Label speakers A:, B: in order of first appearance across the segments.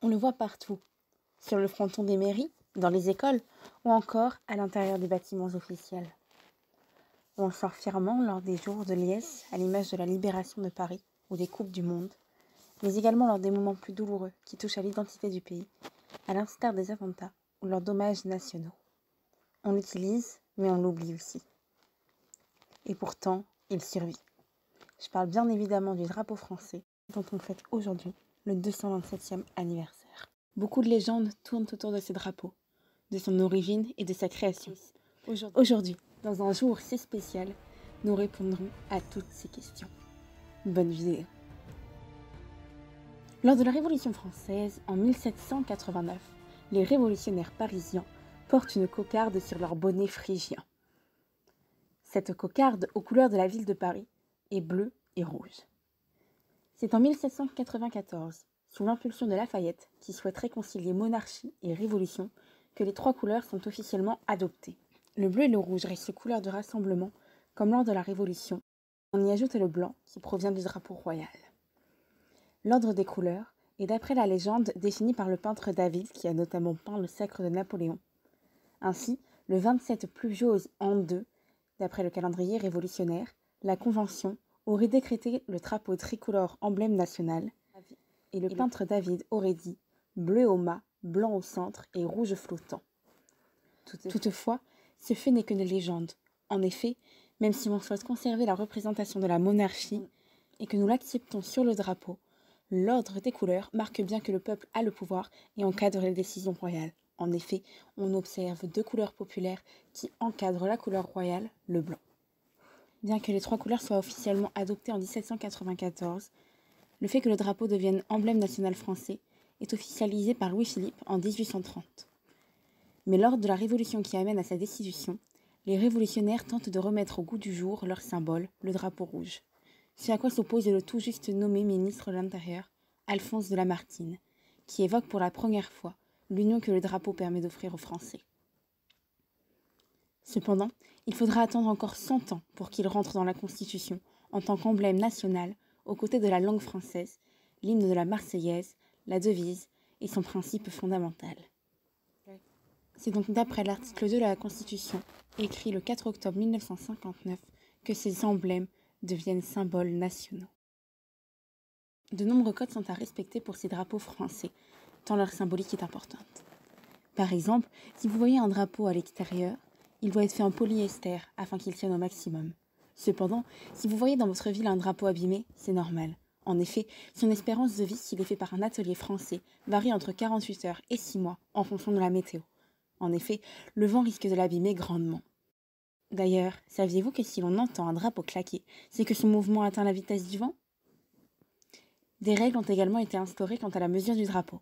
A: On le voit partout, sur le fronton des mairies, dans les écoles ou encore à l'intérieur des bâtiments officiels. On le sort fièrement lors des jours de liesse à l'image de la libération de Paris ou des Coupes du Monde, mais également lors des moments plus douloureux qui touchent à l'identité du pays, à l'instar des attentats ou leurs dommages nationaux. On l'utilise, mais on l'oublie aussi. Et pourtant, il survit. Je parle bien évidemment du drapeau français, dont on fête aujourd'hui le 227e anniversaire. Beaucoup de légendes tournent autour de ce drapeau, de son origine et de sa création. Aujourd'hui, dans un jour si spécial, nous répondrons à toutes ces questions. Bonne vidéo. Lors de la Révolution française, en 1789, les révolutionnaires parisiens portent une cocarde sur leur bonnet phrygien. Cette cocarde, aux couleurs de la ville de Paris, est bleue et rouge. C'est en 1794, sous l'impulsion de Lafayette, qui souhaite réconcilier monarchie et révolution, que les trois couleurs sont officiellement adoptées. Le bleu et le rouge restent couleurs de rassemblement, comme lors de la Révolution. On y ajoute le blanc, qui provient du drapeau royal. L'ordre des couleurs est d'après la légende définie par le peintre David, qui a notamment peint le sacre de Napoléon. Ainsi, le 27 pluviose an 2, d'après le calendrier révolutionnaire, la Convention aurait décrété le drapeau tricolore emblème national, et le peintre David aurait dit « bleu au mât, blanc au centre et rouge flottant ». Toutefois, ce fait n'est qu'une légende. En effet, même si l'on souhaite conserver la représentation de la monarchie et que nous l'acceptons sur le drapeau, l'ordre des couleurs marque bien que le peuple a le pouvoir et encadre les décisions royales. En effet, on observe deux couleurs populaires qui encadrent la couleur royale, le blanc. Bien que les trois couleurs soient officiellement adoptées en 1794, le fait que le drapeau devienne emblème national français est officialisé par Louis-Philippe en 1830. Mais lors de la révolution qui amène à sa destitution, les révolutionnaires tentent de remettre au goût du jour leur symbole, le drapeau rouge. Ce à quoi s'oppose le tout juste nommé ministre de l'Intérieur, Alphonse de Lamartine, qui évoque pour la première fois l'union que le drapeau permet d'offrir aux Français. Cependant, il faudra attendre encore 100 ans pour qu'il rentre dans la Constitution en tant qu'emblème national, aux côtés de la langue française, l'hymne de la Marseillaise, la devise et son principe fondamental. C'est donc d'après l'article 2 de la Constitution, écrit le 4 octobre 1959, que ces emblèmes deviennent symboles nationaux. De nombreux codes sont à respecter pour ces drapeaux français, tant leur symbolique est importante. Par exemple, si vous voyez un drapeau à l'extérieur, il doit être fait en polyester afin qu'il tienne au maximum. Cependant, si vous voyez dans votre ville un drapeau abîmé, c'est normal. En effet, son espérance de vie, s'il est fait par un atelier français, varie entre 48 heures et 6 mois en fonction de la météo. En effet, le vent risque de l'abîmer grandement. D'ailleurs, saviez-vous que si l'on entend un drapeau claquer, c'est que son mouvement atteint la vitesse du vent? Des règles ont également été instaurées quant à la mesure du drapeau.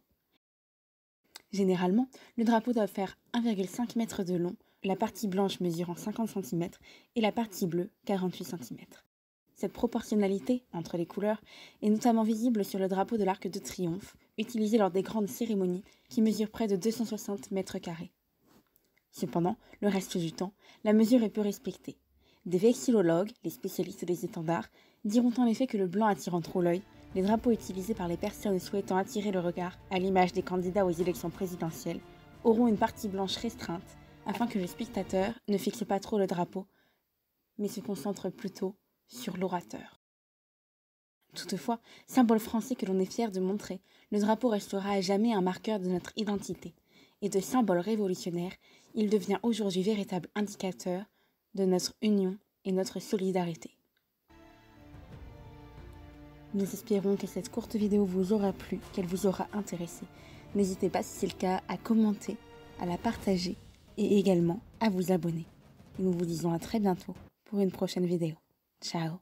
A: Généralement, le drapeau doit faire 1,5 m de long, la partie blanche mesurant 50 cm et la partie bleue 48 cm. Cette proportionnalité entre les couleurs est notamment visible sur le drapeau de l'Arc de Triomphe, utilisé lors des grandes cérémonies qui mesure près de 260 m². Cependant, le reste du temps, la mesure est peu respectée. Des vexillologues, les spécialistes des étendards, diront en effet que le blanc attirant trop l'œil, les drapeaux utilisés par les personnes souhaitant attirer le regard, à l'image des candidats aux élections présidentielles, auront une partie blanche restreinte, afin que le spectateur ne fixe pas trop le drapeau, mais se concentre plutôt sur l'orateur. Toutefois, symbole français que l'on est fier de montrer, le drapeau restera à jamais un marqueur de notre identité, et de symbole révolutionnaire, il devient aujourd'hui véritable indicateur de notre union et notre solidarité. Nous espérons que cette courte vidéo vous aura plu, qu'elle vous aura intéressé. N'hésitez pas, si c'est le cas, à commenter, à la partager et également à vous abonner. Et nous vous disons à très bientôt pour une prochaine vidéo. Ciao!